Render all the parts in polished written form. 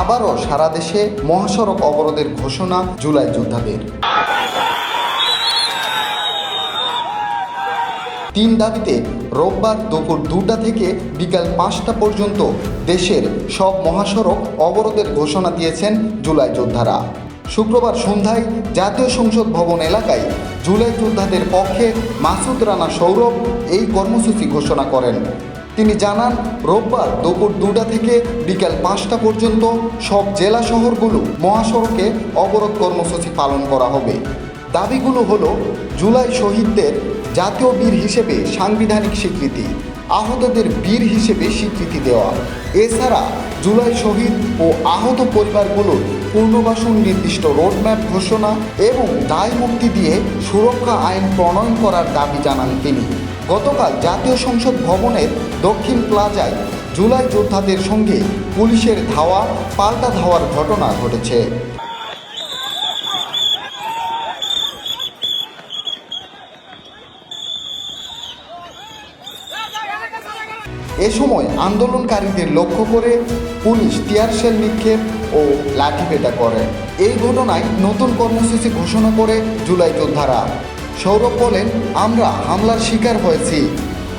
আবারও সারা দেশে মহাসড়ক অবরোধের ঘোষণা জুলাই যোদ্ধাদের। 3 দাবিতে রোববার দুপুর 2টা থেকে বিকাল 5টা পর্যন্ত দেশের সব মহাসড়ক অবরোধের ঘোষণা দিয়েছেন জুলাই যোদ্ধারা। শুক্রবার সন্ধ্যায় জাতীয় সংসদ ভবন এলাকায় জুলাই যোদ্ধাদের পক্ষে মাসুদ রানা সৌরভ এই কর্মসূচি ঘোষণা করেন। তিনি জানান, রোববার দুপুর 2টা থেকে বিকাল 5টা পর্যন্ত সব জেলা শহরগুলো মহাসড়কে অবরোধ কর্মসূচি পালন করা হবে। দাবিগুলো হলো জুলাই শহীদদের জাতীয় বীর হিসেবে সাংবিধানিক স্বীকৃতি, আহতদের বীর হিসেবে স্বীকৃতি দেওয়া, এছাড়া জুলাই শহীদ ও আহত পরিবারগুলোর পুনর্বাসন নির্দিষ্ট রোডম্যাপ ঘোষণা এবং দায় মুক্তি দিয়ে সুরক্ষা আইন প্রণয়ন করার দাবি জানান তিনি। গতকাল জাতীয় সংসদ ভবনের দক্ষিণ প্লাজায় জুলাই যোদ্ধাদের সঙ্গে পুলিশের ধাওয়া পাল্টা ধাওয়ার ঘটনা ঘটেছে। এ সময় আন্দোলনকারীদের লক্ষ্য করে পুলিশ টিয়ারশেল নিক্ষেপ ও লাঠিপেটা করে। এই ঘটনায় নতুন কর্মসূচি ঘোষণা করে জুলাই যোদ্ধারা। সৌরভ বলেন, আমরা হামলার শিকার হয়েছি।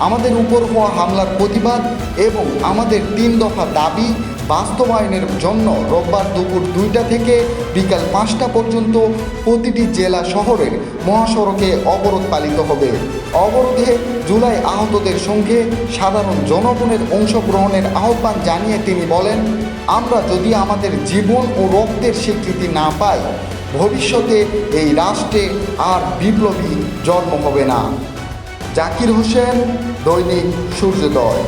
আমাদের উপর হওয়া হামলার প্রতিবাদ এবং আমাদের 3 দফা দাবি বাস্তবায়নের জন্য রোববার দুপুর 2টা থেকে বিকাল 5টা পর্যন্ত প্রতিটি জেলা শহরের মহাসড়কে অবরোধ পালিত হবে। অবরোধে জুলাই আহতদের সঙ্গে সাধারণ জনগণের অংশগ্রহণের আহ্বান জানিয়ে তিনি বলেন, আমরা যদি আমাদের জীবন ও রক্তের স্বীকৃতি না পাই, ভবিষ্যতে এই রাষ্ট্রে আর বিপ্লবী জন্ম হবে না। জাকির হোসেন, দৈনিক সূর্যোদয়।